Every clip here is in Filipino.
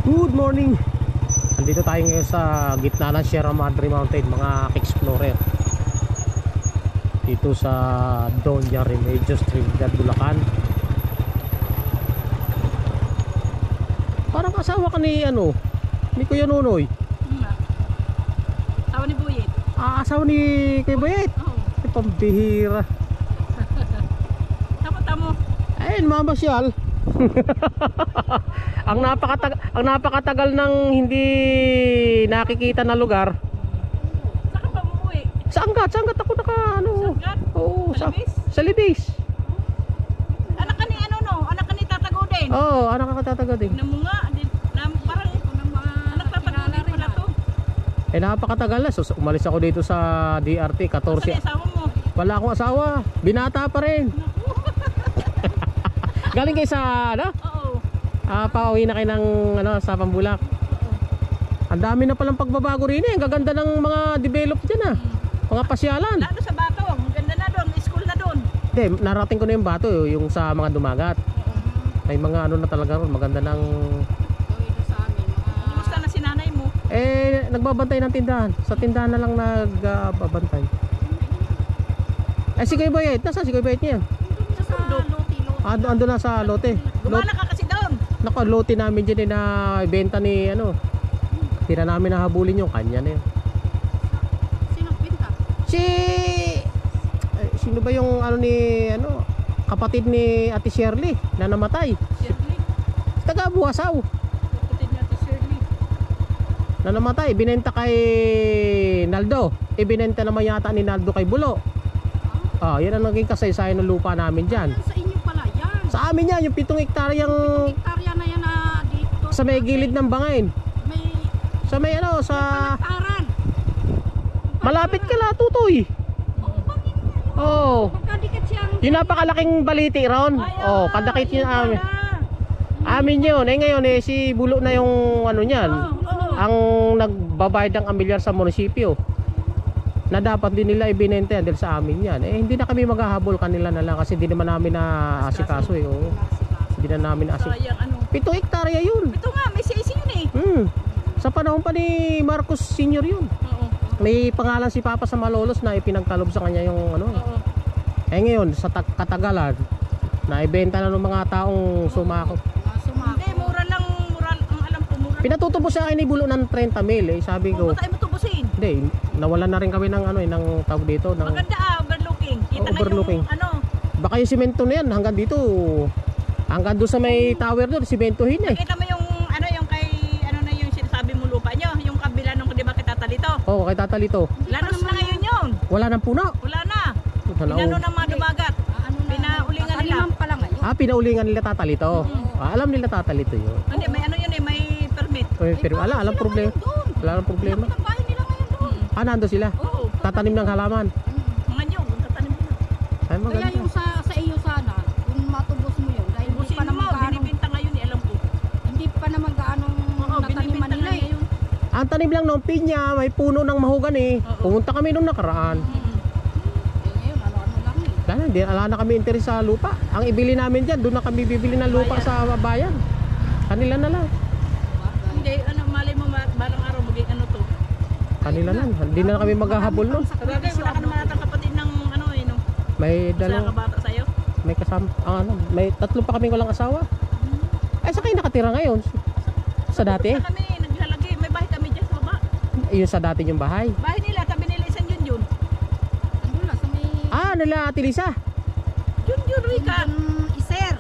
Good morning! Andito tayo ngayon sa gitna ng Sierra Madre Mountain, mga explorer. Dito sa Doña Remedios, Trinidad, Bulacan. Parang asawa ka ni ni Kuya Nonoy. Asawa ni Buyet. Asawa ni Kuya Buyet? Oo. Ay, pambihira. Tamo. Ayun, mamasyal. ang napakatagal ng hindi nakikita na lugar. Saan ka pa umuwi? Sa Angat ako naka Sanggat? Oo, Sa Libis? Sa Libis. Anak ka ni Anak ka ni Tatago din. Oo, anak ka tataga din. Tignan mo nga. Parang anak Tatago din pala to. Eh, napakatagal na. So, umalis ako dito sa DRT, Saan 14. asawa mo? Wala akong asawa. Binata pa rin. Galing kayo sa Oo. pauwi na kayo ng sa Pambulak. Ang dami na palang pagbabago rin eh. Ang gaganda ng mga develop dyan Mga pasyalan. Lalo sa Bato. Ang ganda na doon. May school na doon. Hindi, narating ko na yung Bato, yung sa mga dumagat. May mga na talaga ron. Maganda ng... Kumusta na si nanay mo? Nagbabantay ng tindahan. Sa tindahan na lang nagbabantay. Si Kuya Bayet. Nasa si Kuya Bayet niya? Sa Lote. Ando na sa lote. Gumana ka kasi doon. Naka lote namin dyan na ibenta ni tira namin na habulin yung kanya na yun. Sino pinta? Sino ba yung kapatid ni Ate Shirley na namatay? Shirley. Taga Buwasaw. Kapatid ni Ate Shirley. Na namatay, binenta kay Naldo. Ibinenta naman yata ni Naldo kay Bulo. Yan ang naging kasaysayan ng lupa namin dyan. Sa inyo pala yan. Sa amin yan, yung 7 hektaryang Hektarya na yan dito. sa may gilid ng Bangain. May Sa may sa palaktaran. malapit ka la Tutoy. Oo, bangin mo. Oh. Magkadikit siyang... Yung napakalaking baliti ron. Kadakit yun amin. Amin yun. Ngayon si Bulo na yung niyan. Ang nagbabayad ng amilyar sa munisipyo. Na dapat din nila ibinenta dahil sa amin yan. Hindi na kami maghahabol, kanila na lang kasi hindi naman namin na asikaso Hindi na namin asikaso. 7 hektarya yun. Ito nga, may CAC yun Sa panahon pa ni Marcos Senior yun. Oo. May pangalan si Papa sa Malolos na ipinagkalob sa kanya yung Oo. ngayon sa katagalan na ibenta na ng mga taong sumakop. Hindi, mura ang alam ko, mura. Pinatutubo sa akin ni Bulo ng 30,000 sabi ko. Ba't tayo matubusin? Hindi, nawalan na rin kami ng ng tawag dito ng Maganda overlooking. Kita overlooking. na yung Baka yung semento na yan hanggang dito. Hanggang doon sa may tower doon, sementohin Nakita mo yung yung kay na yung sinasabi mo lupa nyo, yung kabila nung 'di ba kay Tata Lito? Oo, kay Tata Lito. Lanos na ngayon yun. Wala nang puno. Wala na. Pinano ng mga dumagat. Pinaulingan nila. Pala ngayon. Pinaulingan nila Tata Lito. Alam nila Tata Lito yun. Hindi, may yun may permit. Pero alam problema. Wala nang problema. Ang bahay nila ngayon doon. Nando sila. Oo. Tatanim ng halaman. Mga nyog, tatanim nila. Ay, Kaya maganda. yung sa iyo sana, kung matubos mo yun, dahil hindi Busin pa naman mo, gaano, binibenta ngayon alam ko. hindi pa naman gaanong Oo, nataniman binibenta nila na ngayon. Ang tanim lang ng pinya, may puno ng mahogani. Pumunta kami nung nakaraan. Ngayon, ano lang Wala na kami interes sa lupa. Ang ibili namin dyan, doon na kami bibili ng lupa sa bayan. Kanila na lang. Hindi, malay mo barang araw maging to. Kanila lang. Hindi na kami maghahabol nun. Sabagay, wala ka naman natang kapatid ng May sa dalawa. kabata sa'yo. May kasama. May 3 pa kaming walang asawa. Sa kayo nakatira ngayon? Sa dati? Sa kami, naglalagay. May bahay kami dyan sa baba. Yung sa dati yung bahay. Bahay nila, tabi nila isang yun. Ano lang, sa may Nila Ate Lisa. Yun, Rika. iser.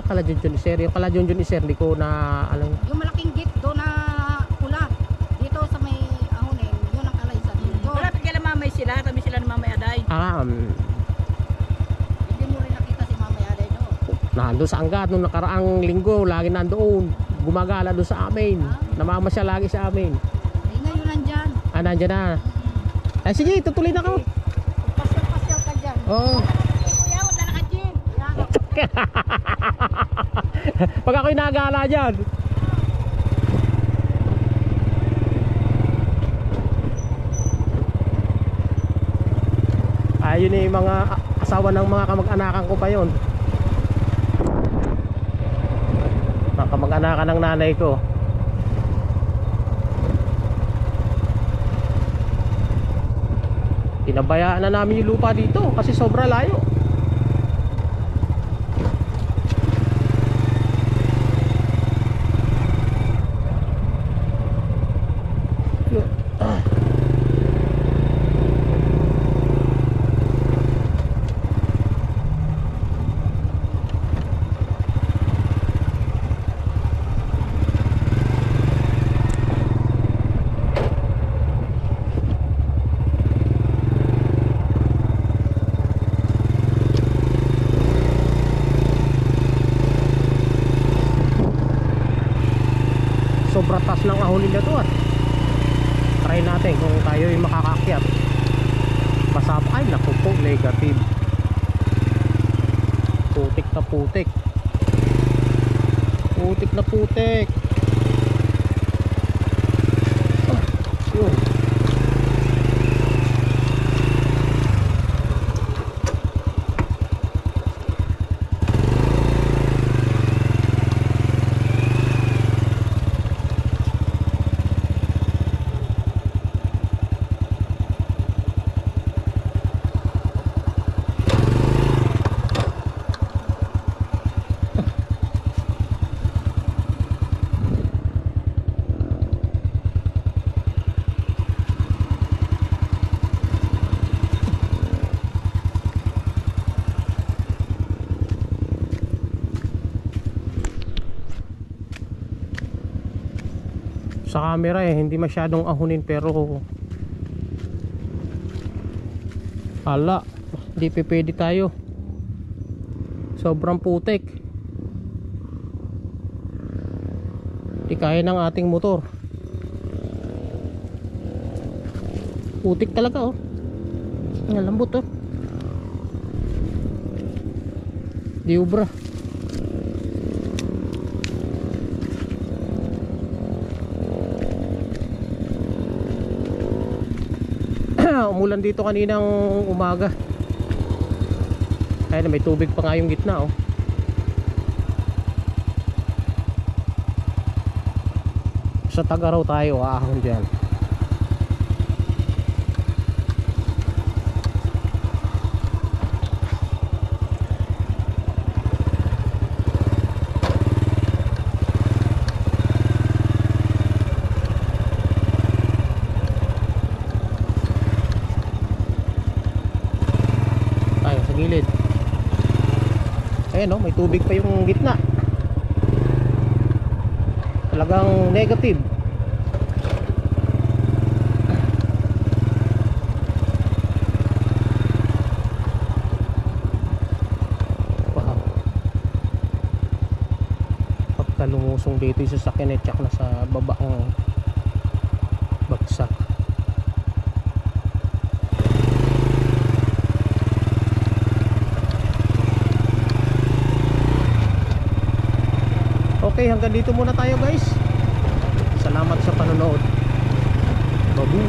Kala Junjun Iser. Yung kala Junjun Iser, hindi ko na alam. Yung malaking gate doon na pula. Dito sa may ahonin, yun ang kalaysa dito. Malapit kay mamay sila, tabi sila ng mamay Aday. Hindi mo rin nakita si Mama Yaday doon. Nandun sa Angat nung nakaraang linggo, lagi nandoon. Gumagala doon sa amin. Namamasyal lagi sa amin. Ngayon nandyan. Nandiyan na. Sige, tutuloy na ako. Pasyal-pasyal ka dyan. Oo. Kuya, wala na ka dyan. Pag ako'y nagala dyan. Ayun yung mga asawa ng mga kamag-anakan ko pa yon. Mga kamag-anakan ng nanay ko. Pinabayaan na namin yung lupa dito kasi sobra layo. Sobrang taas ng ahulin na to ah. Try natin kung tayo yung makakakyat. Basa pa. Ay naku po, negative. Putik na putik. Putik na putik. Ah, yun. Sa camera hindi masyadong ahunin pero hala, hindi pwede tayo. Sobrang putik. Hindi kaya ng ating motor. Putik talaga oh. Ang lambot oh. Di ubra. Umulan dito kaninang umaga. Kaya may tubig pa nga yung gitna oh. Sa Tagaraw tayo aahon dyan. Gilid. Ayan oh, may tubig pa yung gitna. Talagang negative. Wow. Pagka lumusong dito yung sasakyan ay tsak na sa baba ang bagsak. Okay, hanggang dito muna tayo guys. Salamat sa panonood. Babu.